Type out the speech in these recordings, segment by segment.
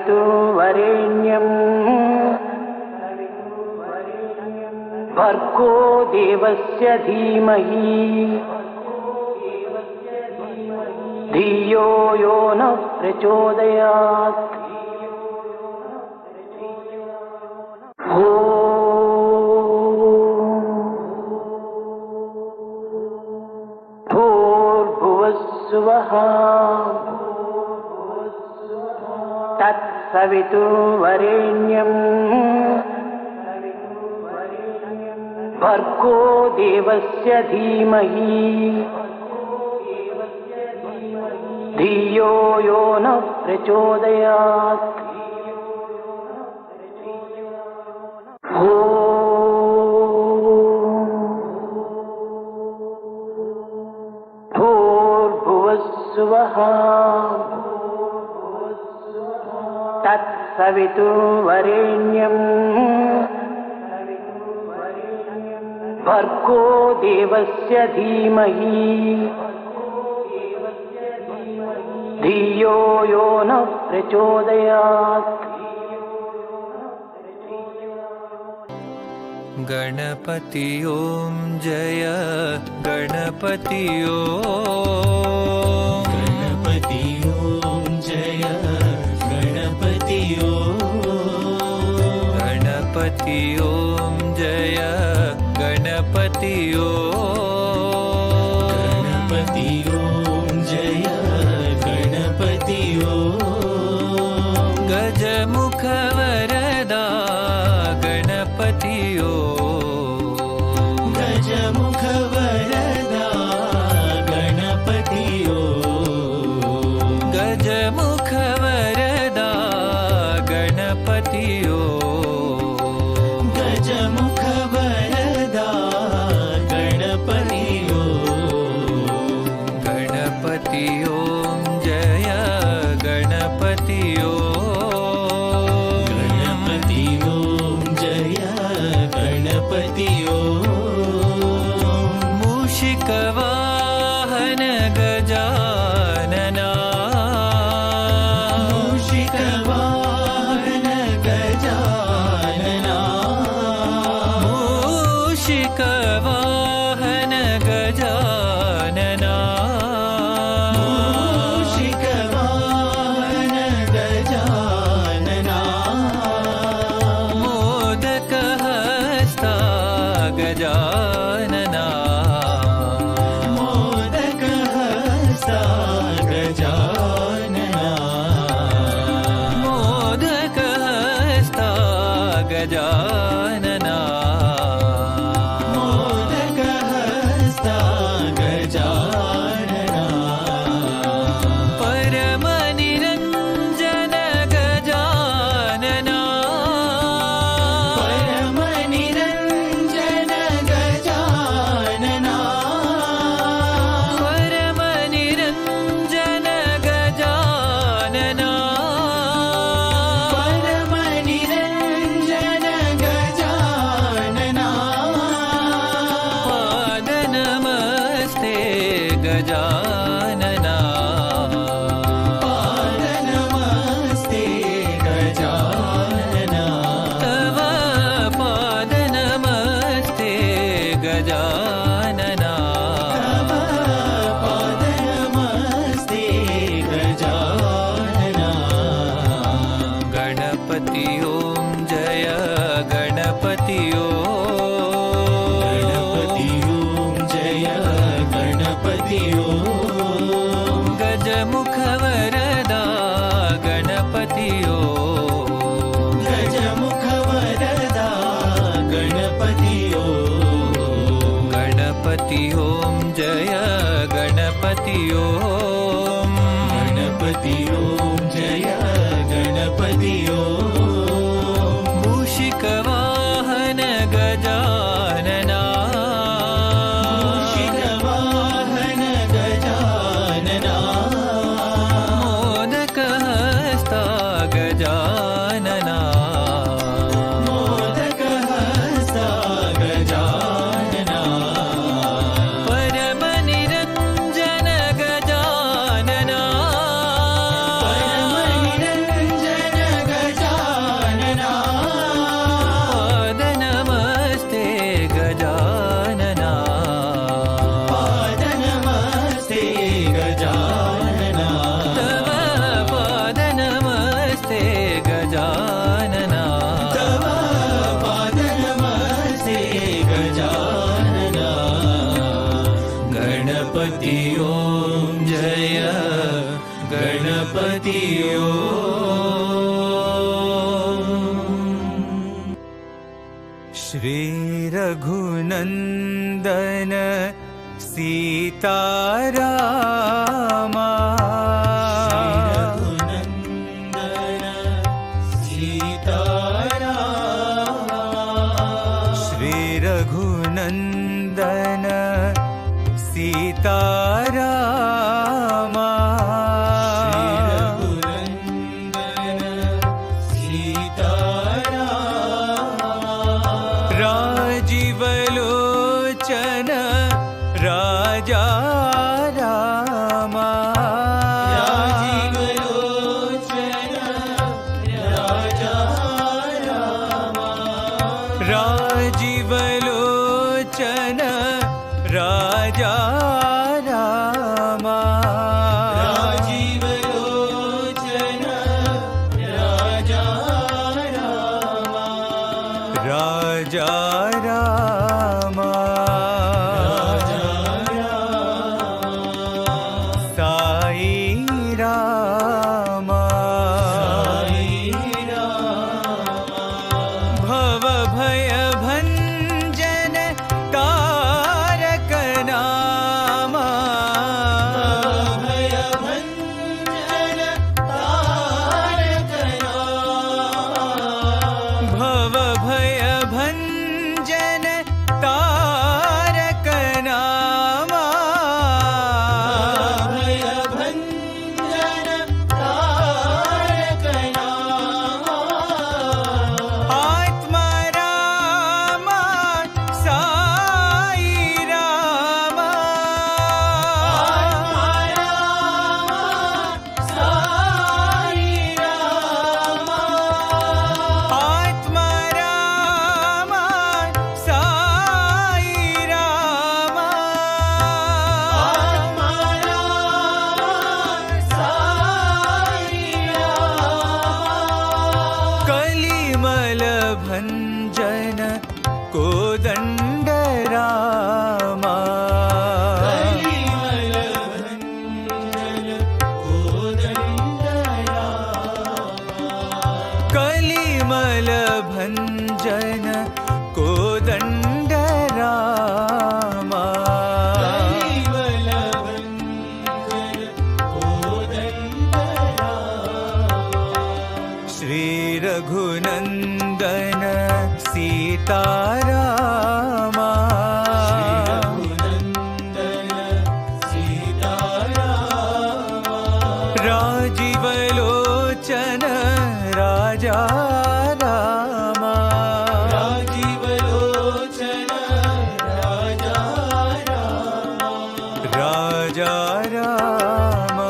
तत्सवितुर्वरेण्यं भर्गो देवस्य धीमहि धियो यो नः प्रचोदयात्। भूर्भुवस्सुवः तत्सवितुर्वरेण्यं भर्गो देवस्य धीमहि धियो यो नः प्रचोदयात्। भूर्भुवस्सुवः तत्सवितुर्वरेण्यं भर्गो देवस्य धीमहि धियो यो नः प्रचोदयात्। गणपति ओम जय गणपति गणपति ओम जय गणपति गणपति ओम जय गणपति गणपति ओम जय गणपति गजमुख वरदा गणपति गजमुख वरदा गणपति गजमुख वरदा गणपति गजमुख वरदा गणपति गणपति ओम जय गणपति गणपति ओम जय गणपति मूषिकवाहन गजानना मूषिकवाहन गजानना मूषिकवाहन गजानना मूषिकवाहन गजानना मोदकहस्ता गजानना मोदकहस्ता गजानना मोदकहस्ता गजानना मोदकहस्ता गजानना परमनिरञ्जन गजानना परमनिरञ्जन गजानना परमनिरञ्जन गजानना परमनिरञ्जन गजानना पादनमस्ते गजानना पादनमस्ते गजानना तव पादनमस्ते गजानना तव पादनमस्ते गजानना गणपति ओम जय गणपति गणपति ओम जय गणपति गजमुख वरदा गणपति गजमुख वरदा गणपति गणपति ओम जय गणपति गणपति ओम जय गणपति मूषिकवाहन गजानना मूषिकवाहन गजानना मोदकहस्ता गजानना मोदकहस्ता गजानना परमनिरञ्जन गजानना गणपति श्री रघुनंदन सीतारामा श्री रघुनंदन सीतारामा राजीवलोचन राजा रामा राजीवलोचन राजा रामा राजा रामा साई रामा भव भय भंजन तारक नामा भव भय भंजन तारक नामा आत्मा रामा साई रामा आत्मा रामा साई रामा कलिमल भंजन कोदंड रामा कलिमल भंजन कोदंड रामा श्री रघुनंदन सीतारामा राजीवलोचन राजा रामा राजा रामा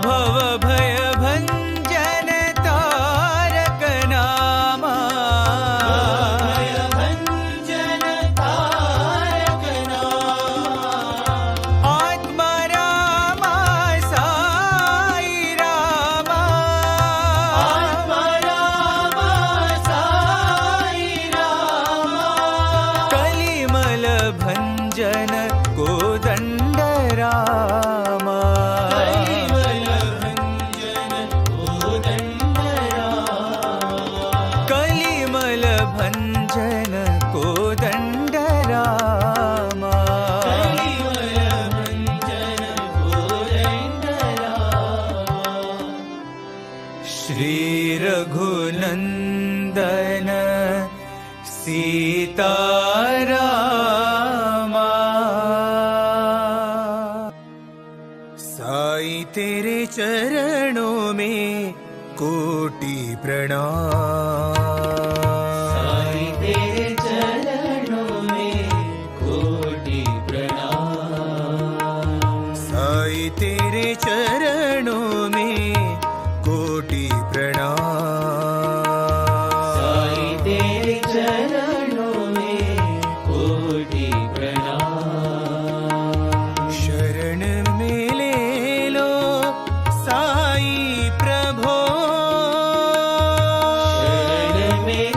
भव भय भंजन तारक नामा आत्मा रामा साई रामा कलिमल भंजन कोदंड रामा कलिमल भंजन कोदंड रामा श्री रघुनंदन सीतारामा साई तेरे चरणों में कोटि प्रणाम साई तेरे चरणों में कोटि प्रणाम शरण में ले लो साई प्रभो शरण में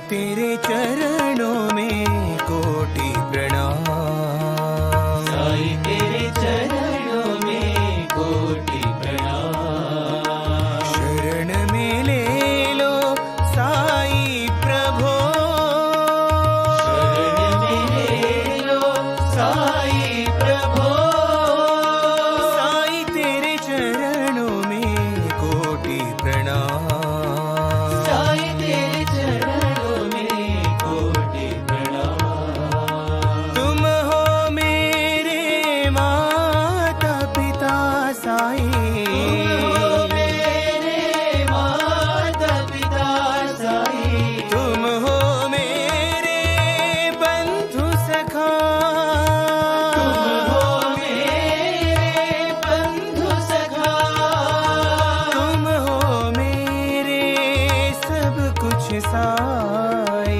तेरे चरणों में कोटि प्रणाम। साई तेरे चरणों में कोटि प्रणाम। शरण में ले लो साई प्रभो। शरण में ले लो साई प्रभो। साई तेरे चरणों में कोटि प्रणाम। साई तेरे चरणों में कोटि प्रणाम। तुम हो मेरे माता पिता साई। तुम हो मेरे बंधु सखा। तुम हो मेरे सब कुछ साई।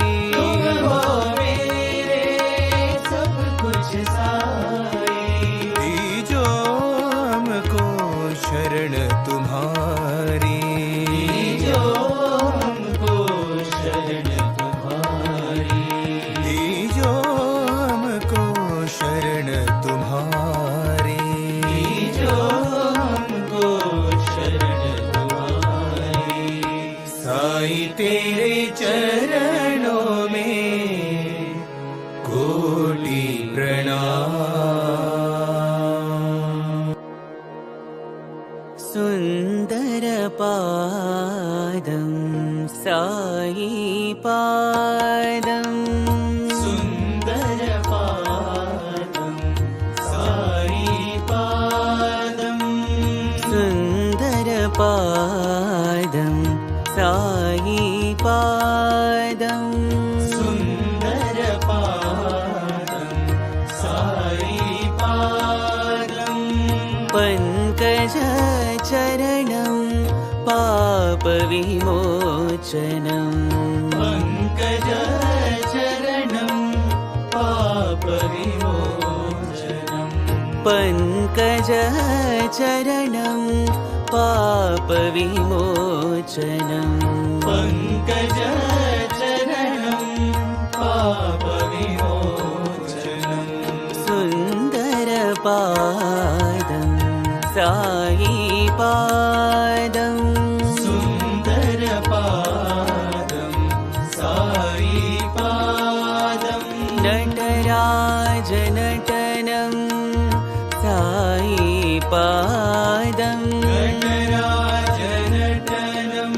दीजो हमको शरण तुम्हारी। दीजो हमको शरण तुम्हारी। साई तेरे चरणों में कोटि प्रणाम। सुन्दर पादं साई पादं। सुन्दर पादं साई पादं। सुन्दर पादं साई पादं। सुन्दर पादं साई पादं। पङ्कज चरणं पाप विमोचनं। पङ्कज चरणं पाप विमोचनं। पङ्कज चरणं पाप विमोचनं। पङ्कज चरणं पाप विमोचनं। सुन्दर पादं साई पादं। सुन्दर पादं साई पादं। नटराज नटनं साई पादं। नटराज नटनं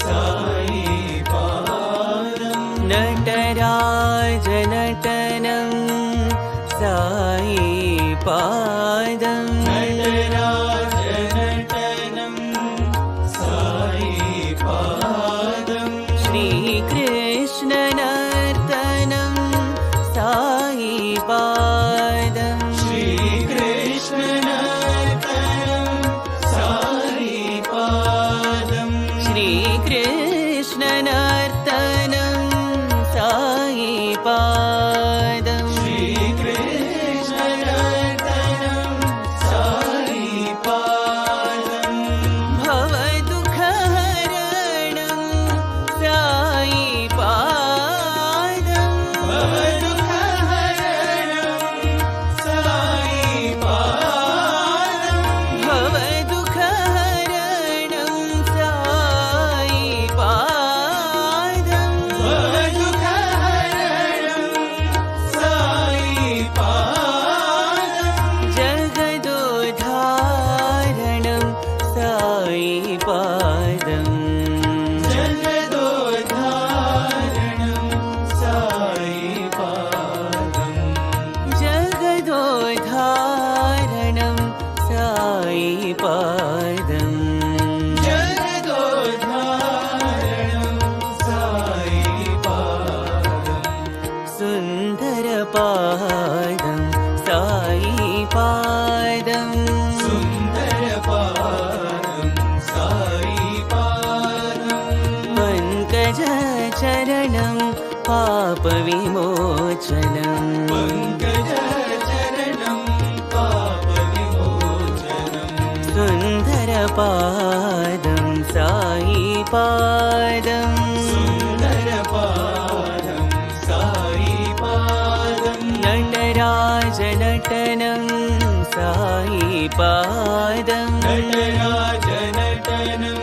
साई पादं। नटराज नटनं साई पादं। नटराज नटनं साई पादं। श्रीकृष्ण नर्तनं साई पादं। श्रीकृष्ण नर्तनं साई पादं। श्रीकृष्ण नर्तनं साई पादं। श्रीकृष्ण नर्तनं साई पादं। भवदुःखहरणं साई पादं। भवदुःखहरणं साई पादं। भवदुःखहरणं साई पादं। भवदुःखहरणं साई पादं। जगदोद्धारणं साई पादं। जगदोद्धारणं साई पादं। जगदोद्धारणं साई पादं। जगदोद्धारणं साई पादं। सुन्दर पादं साई पादं। सुन्दर पादं साई पादं। पङ्कज चरणं पाप विमोचनं। पङ्कज चरणं पाप विमोचनं। सुन्दर पादं साई पादं। सुन्दर पादं पादं नटराजनटनं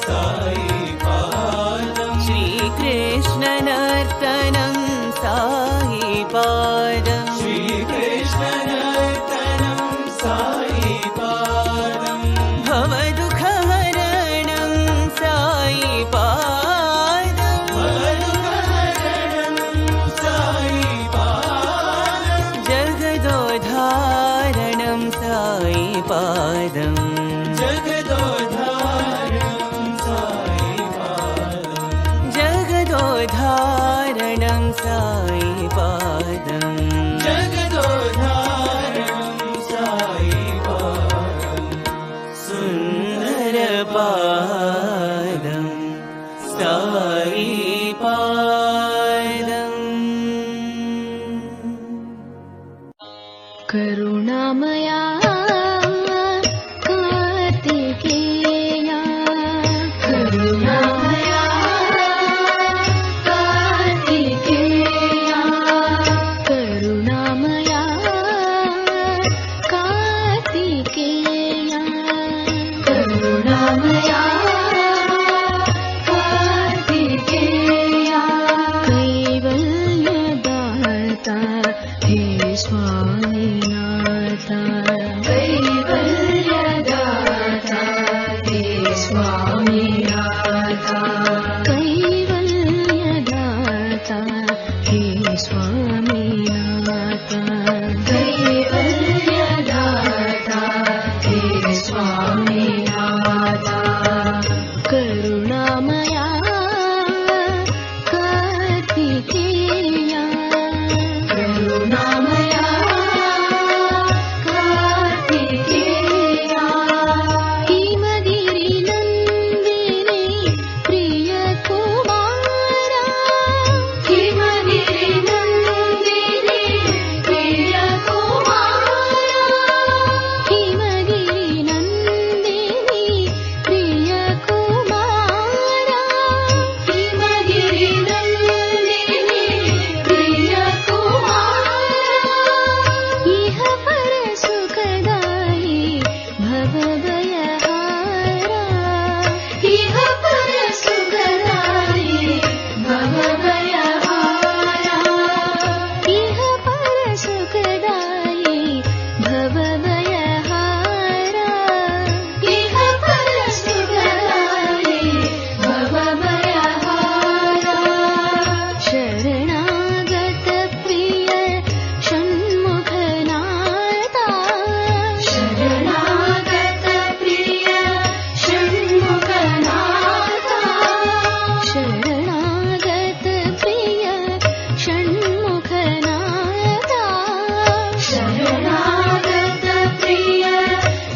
सायिपादं श्रीकृष्णनर्तनं सायिपादं श्रीकृष्णनर्तनं सायिपादं भवदुःखहरणं सायिपादं भवदुःखहरणं सायिपादं जगदोद्धारणं सायिपादं जगदोद्धारणं सायिपादं जगदोद्धारणं सायिपादं जगदोद्धारणं सायिपादं सुन्दरपादं सायिपादम् करुणामया कार्तिकेया करुणामया कार्तिकेया करुणामया कार्तिकेया करुणामया कार्तिकेया कैवल्यदाता हे स्वामीनाथा कैवल्यदाता हे स्वामीनाथा कैवल्यदाता हे स्वामीनाथा कैवल्यदाता हे स्वामीनाथा करुणामया कार्तिकेया करुणामया कार्तिकेया हिमगिरिनन्दिनी प्रियकुमारा हिमगिरिनन्दिनी प्रियकुमारा हिमगिरिनन्दिनी प्रियकुमारा हिमगिरिनन्दिनी प्रियकुमारा इह परसुखदायि भवभयहारा इह परसुखदायि भवभयहारा इह परसुखदायि भवभयहारा इह परसुखदायि भवभयहारा शरणागत प्रिय षण्मुखनाथा शरणागत प्रिय षण्मुखनाथा शरणागत प्रिय षण्मुखनाथा शरणागत प्रिय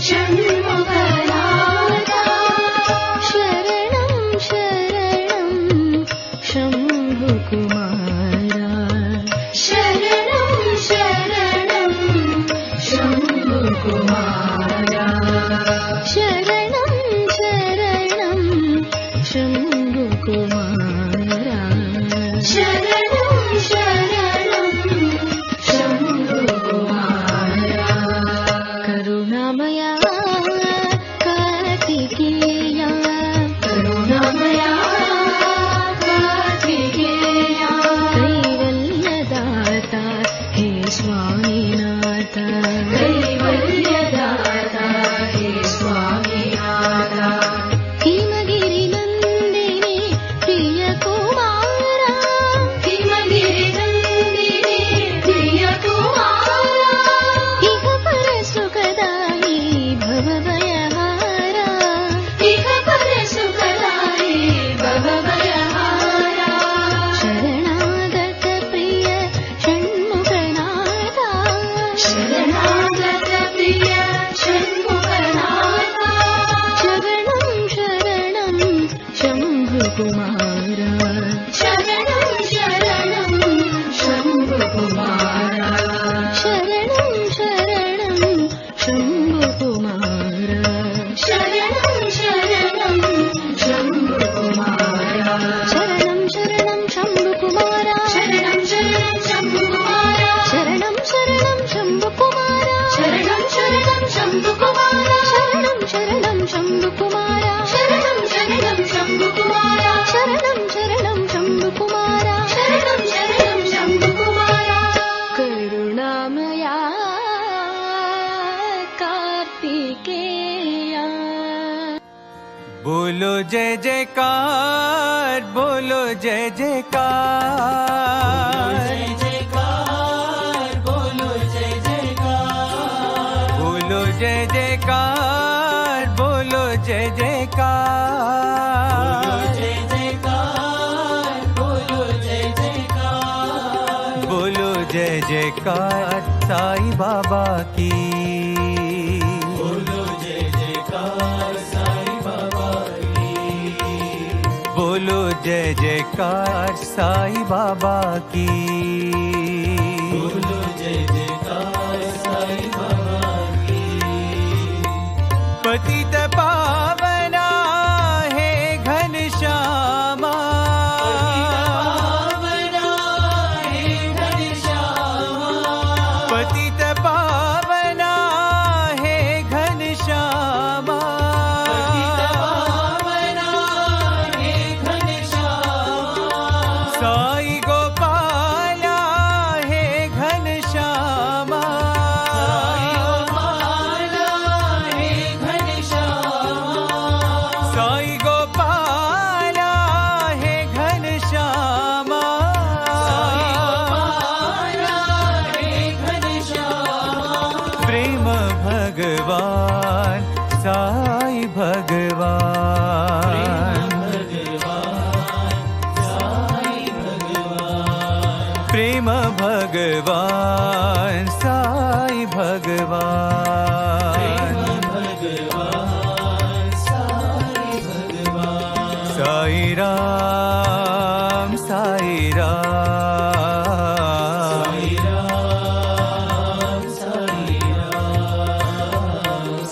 षण्मुखनाथा शरणं शरणं शम्भुकुमारा शरणं शरणं शम्भुकुमारा शरणं शरणं शम्भुकुमारा शरणं शरणं शम्भुकुमारा करुणामया कार्तिकेया करुणामया कार्तिकेया कैवल्यदाता हे स्वामीनाथा कैवल्यदाता हे स्वामीनाथा हिमगिरिनन्दिनी प्रियकुमारा हिमगिरिनन्दिनी प्रियकुमारा इह परसुखदायि भवभयहारा इह परसुखदायि भवभयहारा शरणागत प्रिय षण्मुखनाथा शरणागत प्रिय षण्मुखनाथा शरणं शरणं शम्भुकुमारा शरणं शरणं शम्भुकुमारा शरणं शरणं शम्भुकुमारा शरणं शरणं शम्भुकुमारा शरणं शरणं शम्भुकुमारा शरणं शरणं शम्भुकुमारा शरणं शरणं शम्भुकुमारा शरणं शरणं शम्भुकुमारा जयकार बोलो जय जयकार, जय जयकार बोलो जय जयकार, बोलो जय जयकार बोलो जय जयकार, जय जयकार बोलो जय जयकार, बोलो जय जयकार साईं बाबा की, बोलो जय जयकार साईं बाबा की, बोलो जय जयकार साईं बाबा की, बोलो जय जयकार साईं बाबा की। पतित पावना है घनश्यामा, पतित पावना है घनश्यामा, साई गोपाला है घनश्यामा, साई गोपाला है घनश्यामा, प्रेम भगवान साई भगवान, प्रेम भगवान साई भगवान, साई राम साई राम,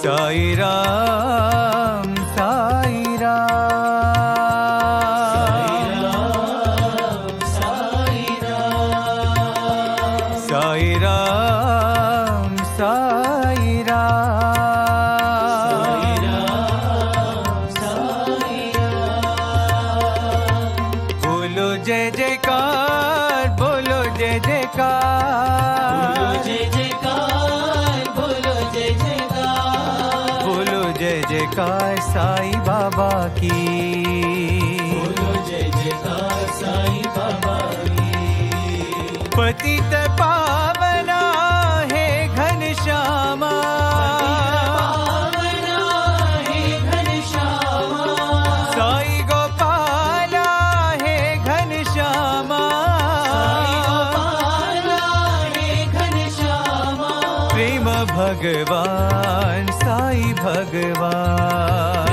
साई राम साई राम, साई राम साई राम, बोलो जय जयकार बोलो जय जयकार, जय जयकार बोलो जय जयकार, बोलो जय जयकार साईं बाबा की, बोलो जय जयकार साईं बाबा की, पतित पावना है घनश्यामा, साई गोपाला है घनश्यामा, प्रेम भगवान साई भगवान,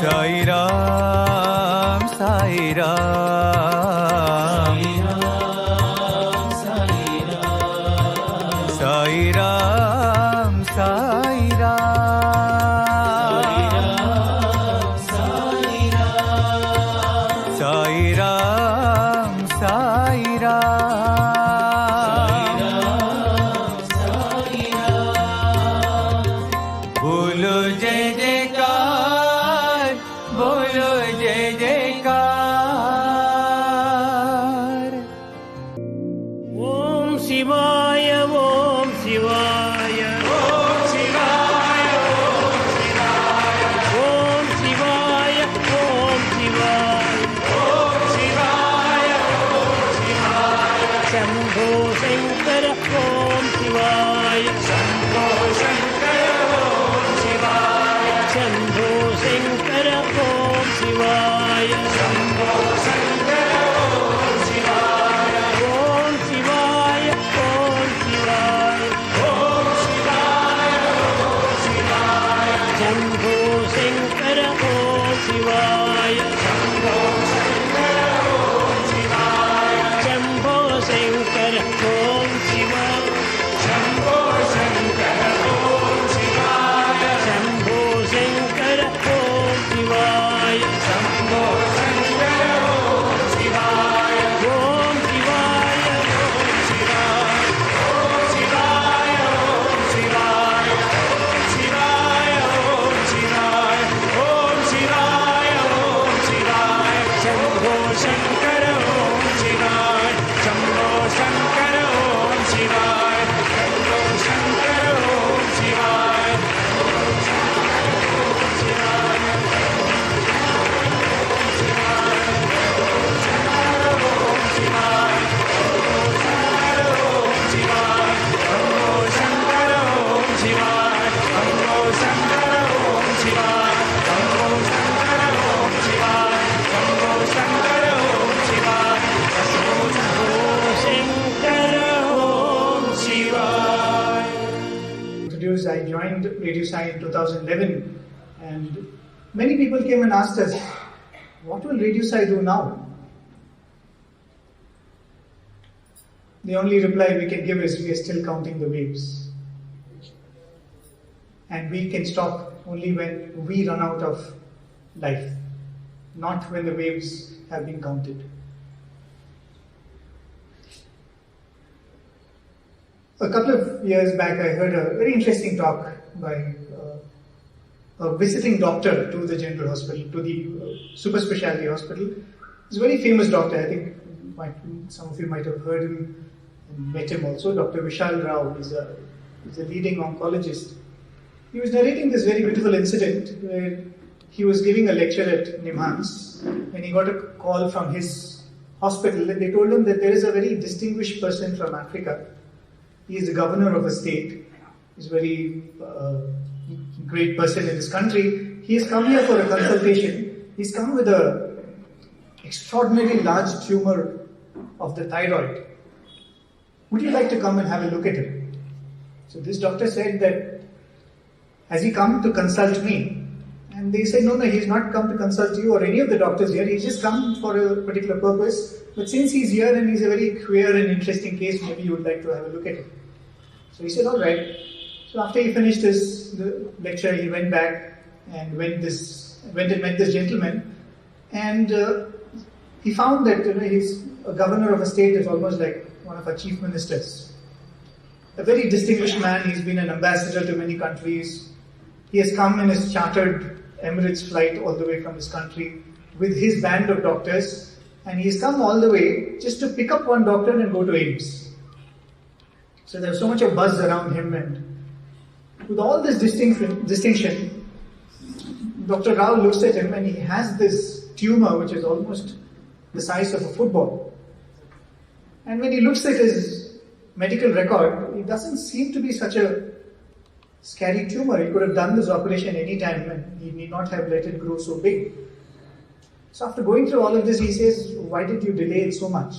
साई राम साई राम, साई राम साई राम, साई राम साई राम, बोलो जय जयकार बोलो जय जयकार, ओम शिवाय ओम शिवाय ओम शिवाय ओम शिवाय ओम शिवाय ओम शिवाय ओम शिवाय ओम शिवाय, शंभो शंकर ओम शिवाय, शंभो शंकर ओम शिवाय, शंभो शंकर ओम शिवाय, शंभो शंकर ओम शिवाय, ओम शिवाय ओम शिवाय, ओम शिवाय ओम शिवाय, शंभो शंकर ओम शिवाय, शंभो शंकर ओम शिवाय, शंभो शंकर ओम शिवाय, शंभो शंकर ओम शिवाय, शंभो शंकर ओम शिवाय, शंभो शंकर ओम शिवाय, ओम शिवाय ओम शिवाय, ओम शिवाय ओम शिवाय, ओम शिवाय ओम शिवाय, ओम शिवाय ओम शिवाय, शंभो शंकर ओम शिवाय, शंभो शंकर ओम शिवाय, शंभो शंकर ओम शिवाय, Radio Sai in 2011, and many people came and asked us, what will Radio Sai do now? The only reply we can give is, we are still counting the waves. And we can stop only when we run out of life, not when the waves have been counted. A couple of years back, I heard a very interesting talk by a visiting doctor to the general hospital, to the super specialty hospital. He's a very famous doctor. I think some of you might have heard him and met him also. Dr. Vishal Rao is a leading oncologist. He was narrating this very beautiful incident where he was giving a lecture at Nimhans and he got a call from his hospital, and they told him that there is a very distinguished person from Africa. He is the governor of a state. He's a very great person in this country. He has come here for a consultation. He's come with an extraordinarily large tumor of the thyroid. Would you like to come and have a look at him? So this doctor said that, has he come to consult me? And they said, no, he's not come to consult you or any of the doctors here. He's just come for a particular purpose. But since he's here and he's a very queer and interesting case, maybe you would like to have a look at him. So he said, all right. So after he finished his lecture, he went back and went and met this gentleman. And he found that he's a governor of a state is almost like one of our chief ministers. A very distinguished man. He's been an ambassador to many countries. He has come in his chartered Emirates flight all the way from his country with his band of doctors, and he's come all the way just to pick up one doctor and go to AIIMS. So there's so much of buzz around him, and with all this distinction, Dr. Rao looks at him and he has this tumor which is almost the size of a football. And when he looks at his medical record, it doesn't seem to be such a scary tumor. He could have done this operation any time and he need not have let it grow so big. So after going through all of this, he says, why did you delay it so much?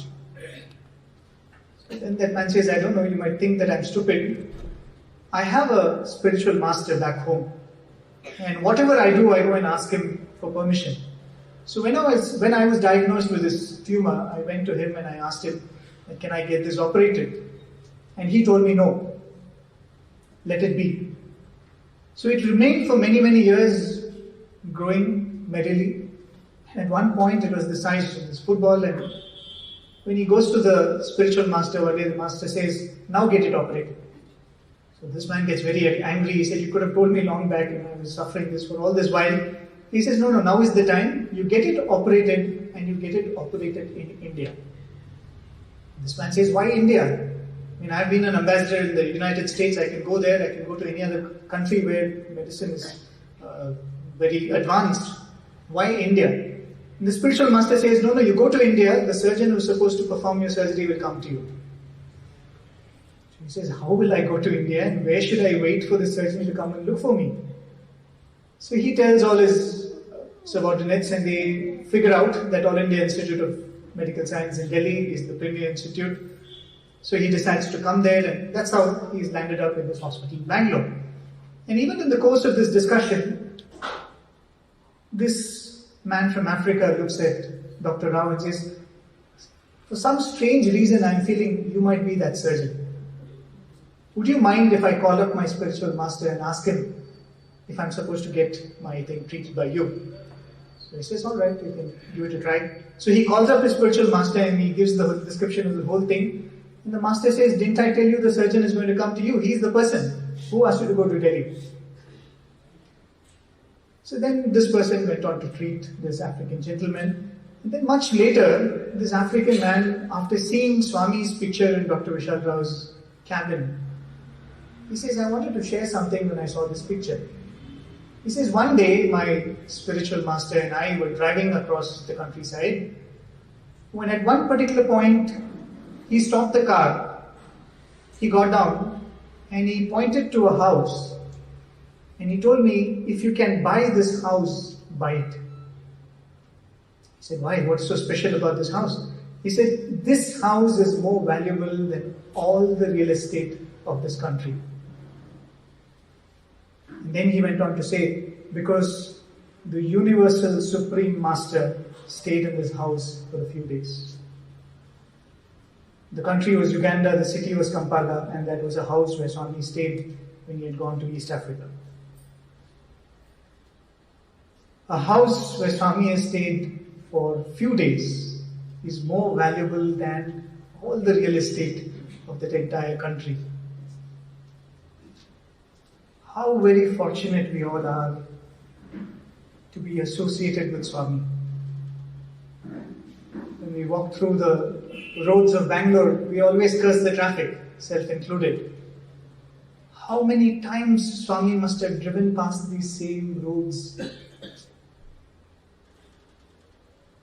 So then that man says, I don't know, you might think that I'm stupid. I have a spiritual master back home. And whatever I do and ask him for permission. So when I was diagnosed with this tumor, I went to him and I asked him, can I get this operated? And he told me, no, let it be. So it remained for many, many years growing merrily. At one point it was the size of this football, and when he goes to the spiritual master one day, the master says, now get it operated. So this man gets very angry. He said, you could have told me long back, and I was suffering this for all this while. He says, no, now is the time. You get it operated, and you get it operated in India. This man says, why India? I mean, I've been an ambassador in the United States. I can go there. I can go to any other country where medicine is very advanced. Why India? And the spiritual master says, no, you go to India. The surgeon who's supposed to perform your surgery will come to you. So he says, how will I go to India and where should I wait for the surgeon to come and look for me? So he tells all his subordinates, and they figure out that All India Institute of Medical Science in Delhi is the premier institute. So he decides to come there, and that's how he's landed up in this hospital in Bangalore. And even in the course of this discussion, this man from Africa looks at Dr. Rao and says, for some strange reason I'm feeling you might be that surgeon. Would you mind if I call up my spiritual master and ask him if I'm supposed to get my thing treated by you? So he says, all right, you can give it a try. So he calls up his spiritual master and he gives the description of the whole thing. And the master says, didn't I tell you the surgeon is going to come to you? He's the person. Who asked you to go to Delhi? So then this person went on to treat this African gentleman. And then much later, this African man, after seeing Swami's picture in Dr. Vishal Rao's cabin, he says, I wanted to share something when I saw this picture. He says, one day my spiritual master and I were driving across the countryside, when at one particular point he stopped the car, he got down and he pointed to a house and he told me, if you can buy this house, buy it. I said, why? What's so special about this house? He said, this house is more valuable than all the real estate of this country. And then he went on to say, because the Universal Supreme Master stayed in his house for a few days. The country was Uganda, the city was Kampala, and that was a house where Swami stayed when he had gone to East Africa. A house where Swami has stayed for a few days is more valuable than all the real estate of that entire country. How very fortunate we all are to be associated with Swami. When we walk through the roads of Bangalore, we always curse the traffic, self-included. How many times Swami must have driven past these same roads?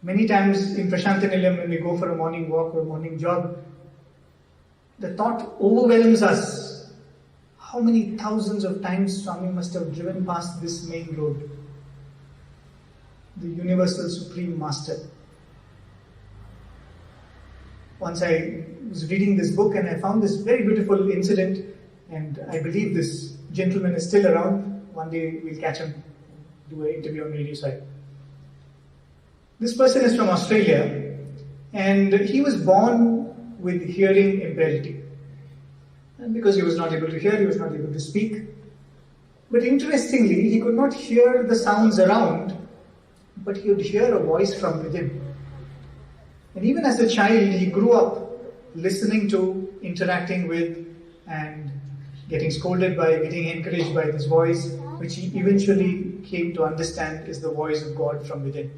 Many times in Prashantanilayam, when we go for a morning walk or a morning jog, the thought overwhelms us. How many thousands of times Swami must have driven past this main road? The Universal Supreme Master. Once I was reading this book and I found this very beautiful incident, and I believe this gentleman is still around. One day we'll catch him, do an interview on Radio Side. This person is from Australia, and he was born with hearing impairment. And because he was not able to hear, he was not able to speak. But interestingly, he could not hear the sounds around, but he would hear a voice from within. And even as a child, he grew up listening to, interacting with, and getting scolded by, getting encouraged by this voice, which he eventually came to understand is the voice of God from within.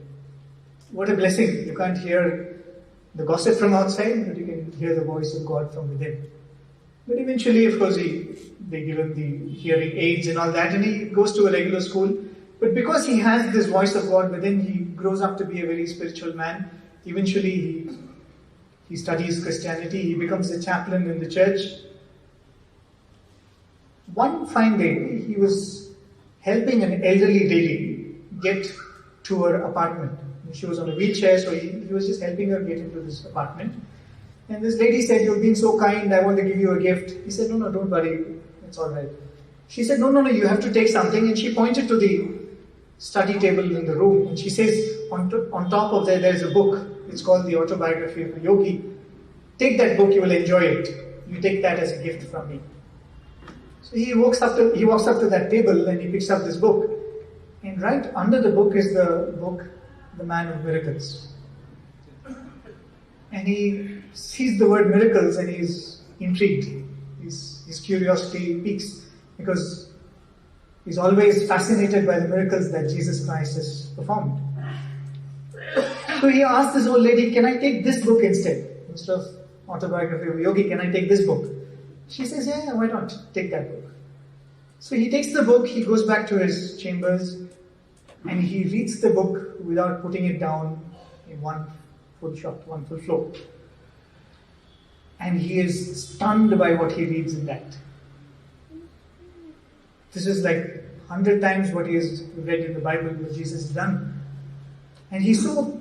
What a blessing. You can't hear the gossip from outside, but you can hear the voice of God from within. But eventually, of course, they give him the hearing aids and all that, and he goes to a regular school. But because he has this voice of God within, he grows up to be a very spiritual man. Eventually, he studies Christianity, he becomes a chaplain in the church. One fine day, he was helping an elderly lady get to her apartment. She was on a wheelchair, so he was just helping her get into this apartment. And this lady said, "You've been so kind, I want to give you a gift." He said, "No, don't worry, it's all right." She said, No, you have to take something. And she pointed to the study table in the room. And she says, on top of there's a book. It's called The Autobiography of a Yogi. Take that book, you will enjoy it. You take that as a gift from me. So he walks up to that table and he picks up this book. And right under the book is the book, The Man of Miracles. And he sees the word miracles and he's intrigued. His curiosity peaks because he's always fascinated by the miracles that Jesus Christ has performed. So he asked this old lady, "Can I take this book instead of Autobiography of a Yogi? Can I take this book?" She says, "Yeah, why not? Take that book." So he takes the book, he goes back to his chambers, and he reads the book without putting it down in one full flow. And he is stunned by what he reads in that. This is like 100 times what he has read in the Bible, what Jesus has done. And he's so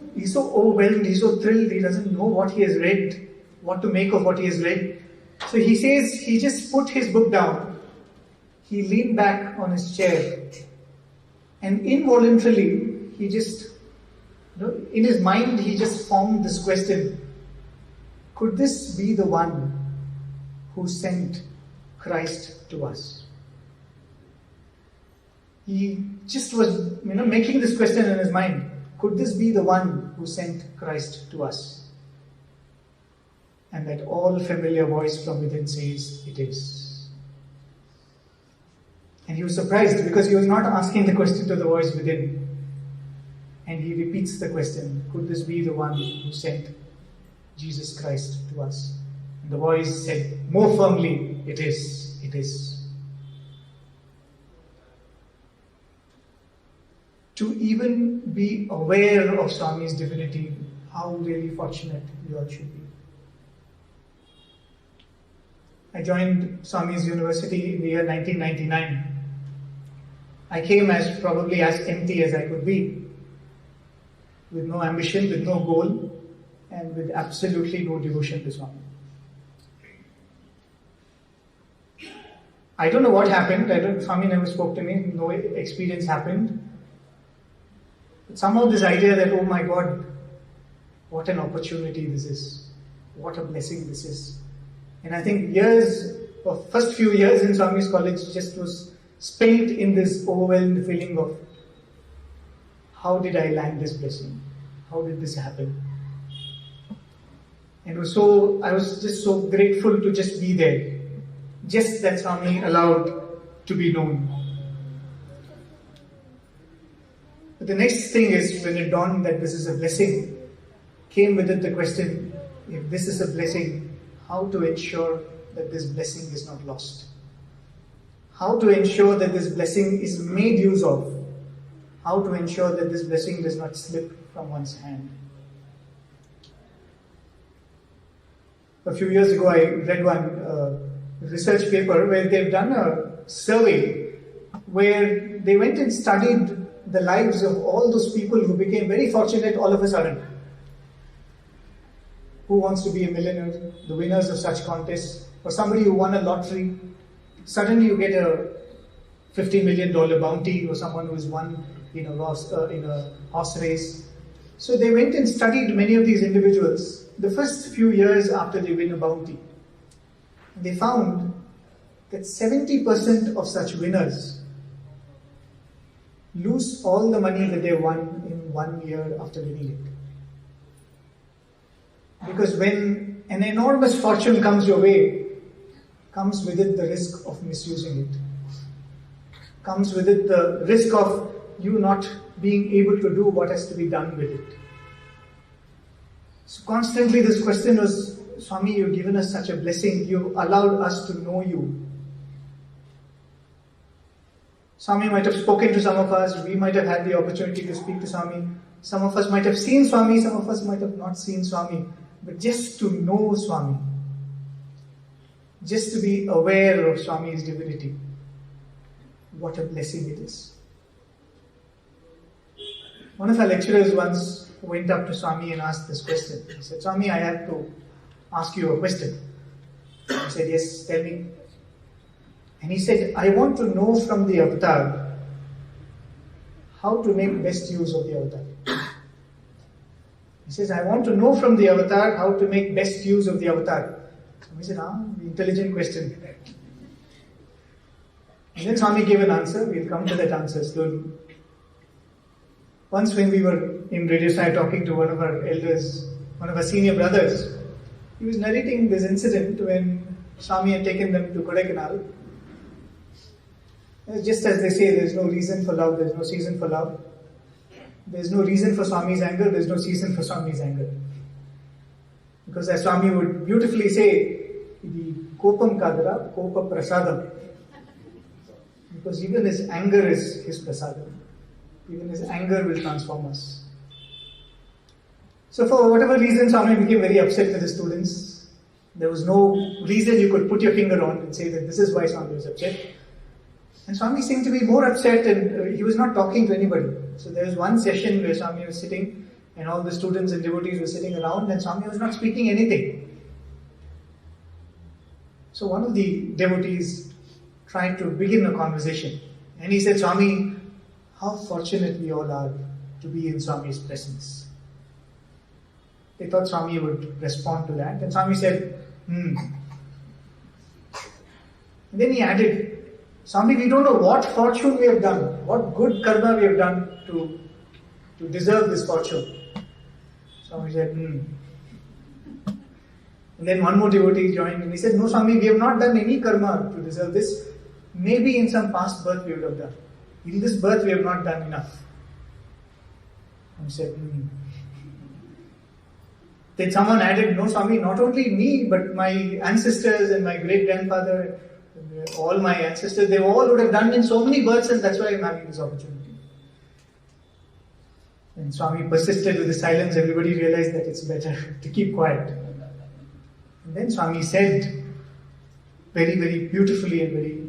overwhelmed, he's so thrilled, he doesn't know what he has read, what to make of what he has read. So he says he just put his book down, he leaned back on his chair, and involuntarily, he just, in his mind, he just formed this question: could this be the one who sent Christ to us? He just was, making this question in his mind. Could this be the one who sent Christ to us? And that all familiar voice from within says, it is. And he was surprised because he was not asking the question to the voice within. And he repeats the question, could this be the one who sent Jesus Christ to us? And the voice said more firmly, it is, it is. To even be aware of Swami's divinity, how really fortunate we all should be. I joined Swami's University in the year 1999. I came probably as empty as I could be, with no ambition, with no goal, and with absolutely no devotion to Swami. I don't know what happened. Swami never spoke to me. No experience happened. But somehow this idea that, oh my God, what an opportunity this is. What a blessing this is. And I think first few years in Swami's college just was spent in this overwhelmed feeling of, how did I land this blessing? How did this happen? And I was just so grateful to just be there. Just that Swami allowed to be known. But the next thing is, when it dawned that this is a blessing, came with it the question, if this is a blessing, how to ensure that this blessing is not lost? How to ensure that this blessing is made use of? How to ensure that this blessing does not slip from one's hand? A few years ago, I read one research paper where they've done a survey where they went and studied the lives of all those people who became very fortunate all of a sudden. Who wants to be a millionaire? The winners of such contests, or somebody who won a lottery. Suddenly you get a $50 million bounty, or someone who has won in a horse race. So they went and studied many of these individuals the first few years after they win a bounty. They found that 70% of such winners lose all the money that they won in 1 year after winning it. Because when an enormous fortune comes your way, comes with it the risk of misusing it. Comes with it the risk of you not being able to do what has to be done with it. So constantly this question was, Swami, you've given us such a blessing, you've allowed us to know you. Swami might have spoken to some of us, we might have had the opportunity to speak to Swami. Some of us might have seen Swami, some of us might have not seen Swami. But just to know Swami, just to be aware of Swami's divinity, what a blessing it is. One of our lecturers once went up to Swami and asked this question. He said, Swami, I have to ask you a question. I said, yes, tell me. And he said, I want to know from the avatar how to make best use of the avatar. He says, I want to know from the avatar how to make best use of the avatar. Swami said, intelligent question. And then Swami gave an answer. We'll come to that answer slowly. Once when we were in Radio Sai talking to one of our elders, one of our senior brothers, he was narrating this incident when Swami had taken them to Kodaikanal. Just as they say, there's no reason for love, there's no season for love. There's no reason for Swami's anger, there's no season for Swami's anger. Because as Swami would beautifully say, the kopam kadara, kopa prasadam. Because even his anger is his prasadam. Even his anger will transform us. So for whatever reason, Swami became very upset with the students. There was no reason you could put your finger on and say that this is why Swami was upset. And Swami seemed to be more upset, and he was not talking to anybody. So there was one session where Swami was sitting and all the students and devotees were sitting around and Swami was not speaking anything. So one of the devotees tried to begin a conversation and he said, Swami, how fortunate we all are to be in Swami's presence. They thought Swami would respond to that, and Swami said, And then he added, Swami, we don't know what fortune we have done, what good karma we have done to deserve this fortune. Swami said, And then one more devotee joined and he said, no Swami, we have not done any karma to deserve this. Maybe in some past birth we would have done. In this birth we have not done enough. Swami said, Then someone added, no Swami, not only me, but my ancestors and my great-grandfather, all my ancestors, they all would have done in so many births, and that's why I'm having this opportunity. And Swami persisted with the silence. Everybody realized that it's better to keep quiet. And then Swami said, very, very beautifully and very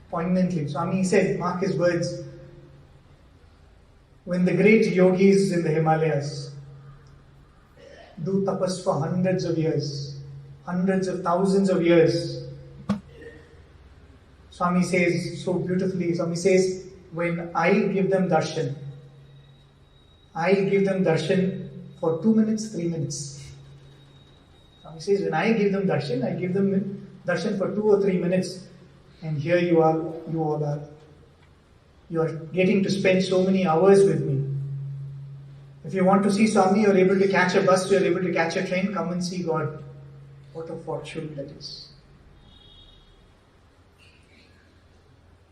poignantly, Swami said, mark his words, when the great yogis in the Himalayas do tapas for hundreds of years, hundreds of thousands of years, Swami says so beautifully, Swami says, when I give them darshan for 2 minutes, 3 minutes. Swami says, when I give them darshan for 2 or 3 minutes, and here you all are. You are getting to spend so many hours with me. If you want to see Swami, you are able to catch a bus, you are able to catch a train, come and see God. What a fortune that is.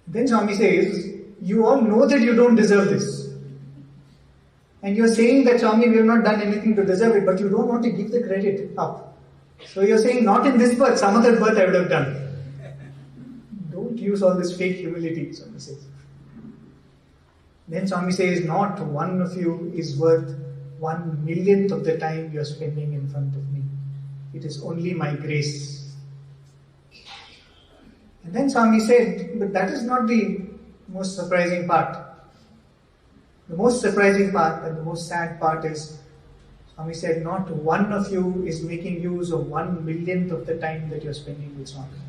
Then Swami says, you all know that you don't deserve this. And you're saying that, Swami, we have not done anything to deserve it, but you don't want to give the credit up. So you're saying, not in this birth, some other birth I would have done. Don't use all this fake humility, Swami says. Then Swami says, not one of you is worth 1/1,000,000th of the time you're spending in front of me. It is only my grace. And then Swami said, but that is not the most surprising part. The most surprising part and the most sad part is, Swami said, not one of you is making use of 1/1,000,000th of the time that you're spending with Swami.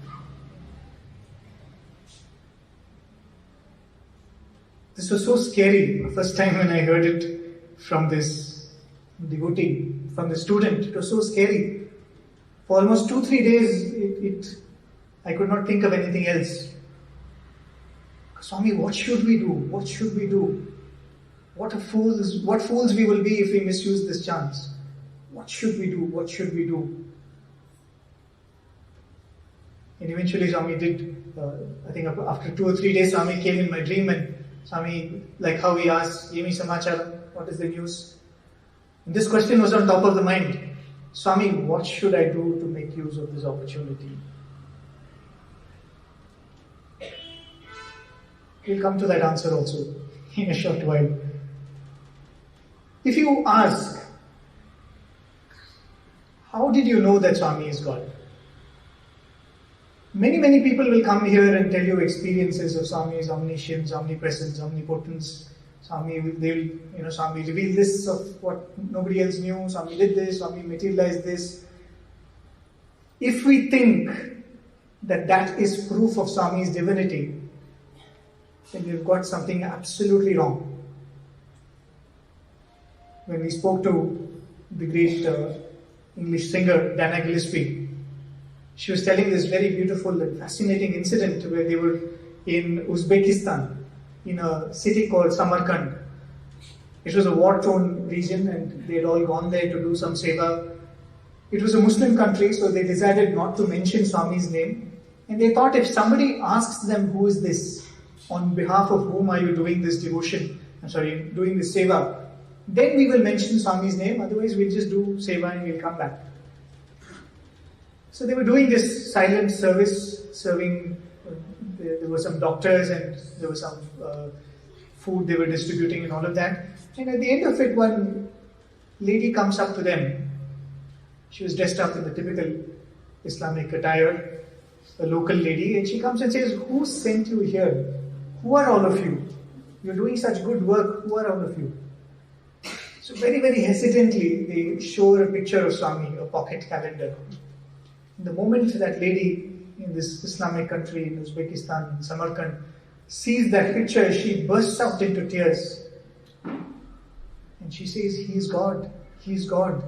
This was so scary the first time when I heard it from this devotee, from the student. It was so scary. For almost 2-3 days, I could not think of anything else. Swami, what should we do? What should we do? What fools we will be if we misuse this chance. What should we do? What should we do? And eventually Swami did, I think after 2 or 3 days, Swami came in my dream and Swami, like how he asked, give me samachar, what is the news? And this question was on top of the mind. Swami, what should I do to make use of this opportunity? We'll come to that answer also in a short while. If you ask, how did you know that Swami is God? Many people will come here and tell you experiences of Swami's omniscience, omnipresence, omnipotence. Swami revealed this of what nobody else knew. Swami did this, Swami materialized this. If we think that that is proof of Swami's divinity, then we've got something absolutely wrong. When we spoke to the great English singer Dana Gillespie, she was telling this very beautiful and fascinating incident where they were in Uzbekistan, in a city called Samarkand. It was a war-torn region and they had all gone there to do some seva. It was a Muslim country, so they decided not to mention Swami's name. And they thought, if somebody asks them, who is this? On behalf of whom are you doing this devotion? Doing this seva? Then we will mention Swami's name, otherwise we'll just do seva and we'll come back. So they were doing this silent service, serving, there were some doctors and there was some food they were distributing and all of that. And at the end of it, one lady comes up to them. She was dressed up in the typical Islamic attire, a local lady, and she comes and says, who sent you here? Who are all of you? You're doing such good work, who are all of you? So very, very hesitantly, they show her a picture of Swami, a pocket calendar. The moment that lady in this Islamic country, in Uzbekistan, in Samarkand, sees that picture, she bursts out into tears. And she says, He is God. He is God.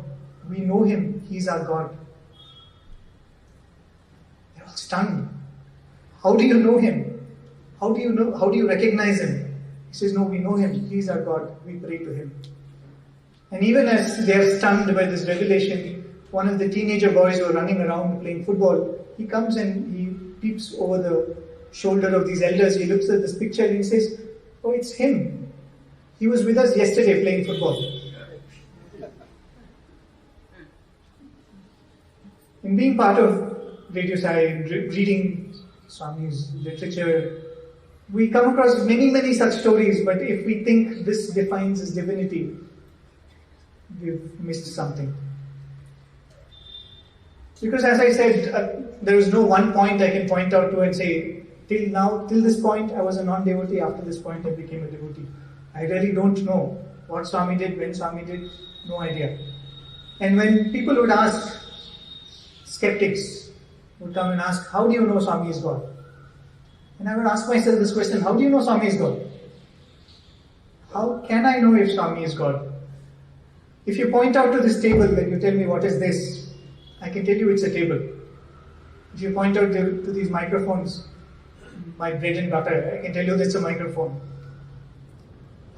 We know Him. He is our God. They're all stunned. How do you know Him? How do you recognize Him? He says, no, we know Him. He is our God. We pray to Him. And even as they are stunned by this revelation, one of the teenager boys who are running around playing football, he comes and he peeps over the shoulder of these elders. He looks at this picture and he says, oh, it's him. He was with us yesterday playing football. In being part of Radio Sai, reading Swami's literature, we come across many such stories, but if we think this defines His divinity, we've missed something. Because as I said, there is no one point I can point out to and say, till this point I was a non-devotee, after this point I became a devotee. I really don't know what Swami did, when Swami did, no idea. And when people would ask, skeptics would come and ask, how do you know Swami is God? And I would ask myself this question, how do you know Swami is God? How can I know if Swami is God? If you point out to this table and you tell me what is this, I can tell you it's a table. If you point out to these microphones, my bread and butter, I can tell you that's a microphone.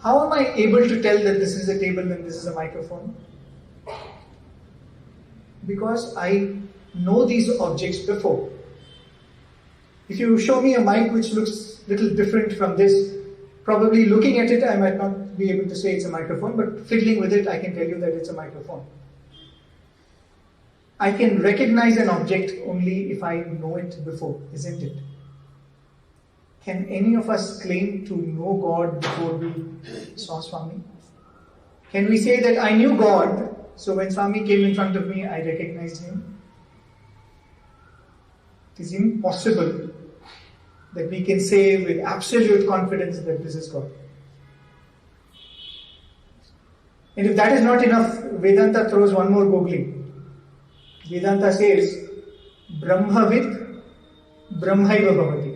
How am I able to tell that this is a table and this is a microphone? Because I know these objects before. If you show me a mic which looks a little different from this, probably looking at it I might not be able to say it's a microphone, but fiddling with it I can tell you that it's a microphone. I can recognize an object only if I know it before, isn't it? Can any of us claim to know God before we saw Swami? Can we say that I knew God, so when Swami came in front of me, I recognized him? It is impossible that we can say with absolute confidence that this is God. And if that is not enough, Vedanta throws one more googly. Vedanta says, Brahmavid Brahmaiva Bhavati.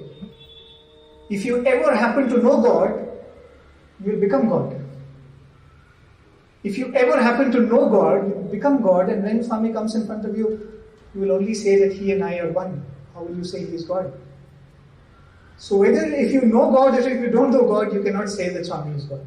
If you ever happen to know God, you will become God. If you ever happen to know God, you become God, and when Swami comes in front of you, you will only say that he and I are one. How will you say he is God? So whether if you know God or if you don't know God, you cannot say that Swami is God.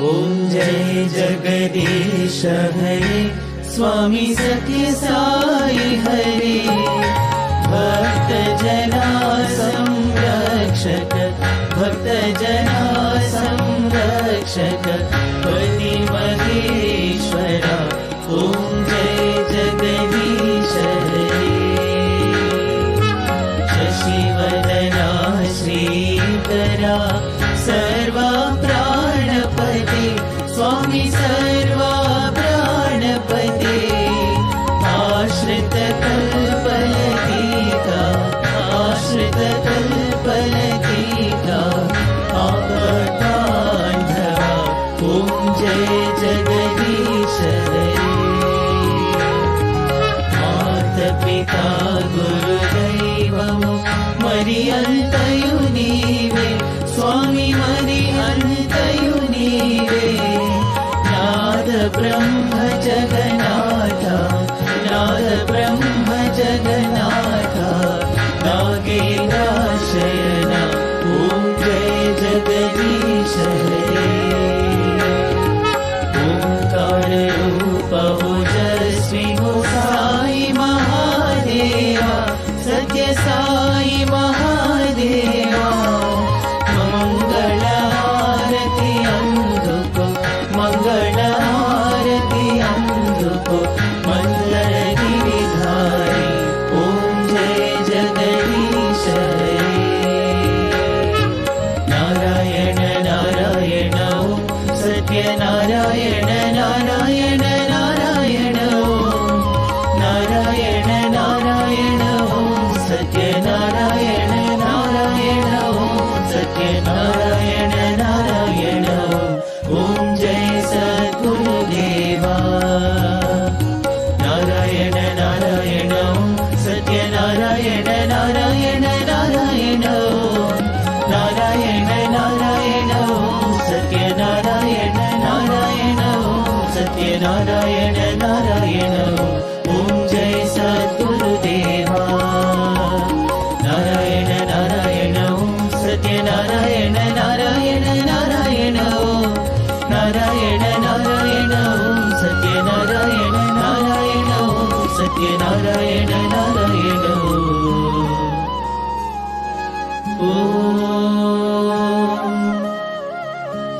ॐ जय जगदीश हरे स्वामी सत्य साई हरे भक्त जना संरक्षक भक्त जना संरक्षक पति महेश्वरा ॐ जय जगदीश हरे शशिवदना श्रीकरा सर्वा प्राणपते स्वामी सर्वा प्राणपते आश्रित कल्पलतिका आश्रित कल्पलतिका आपदान्धवा ॐ जय जगदीश हरे मातपिता गुरुदैवमु मरियन्तयु नीवे स्वामी मरियन्तयु नीवे नाद ब्रह्म जगन्नाथ नाद ब्रह्म जगन्नाथ नागेन्द्रशयन ॐ जय जगदीश हरे ओंकार रूप ओजस्वी हो साई महादेवा सत्य साई महादेवा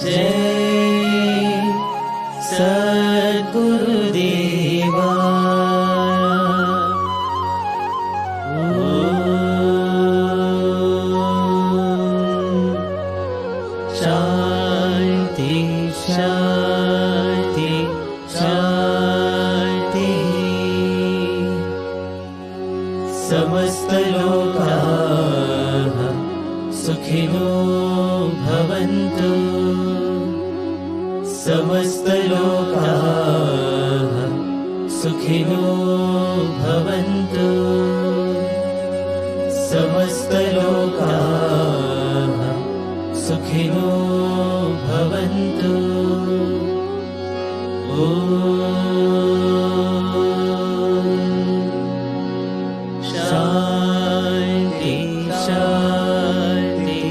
जय सद्गुरुदेवा। शांति शांति शांति। समस्त लोकाः सुखिनो भवन्तु। समस्त लोकाः सुखिनो भवन्तु। समस्त लोकाः सुखिनो भवन्तु। शांति शांति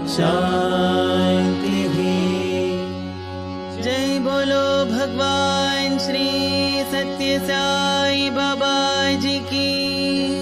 शांति। जय बोलो भगवान श्री सत्य साई बाबा जी की।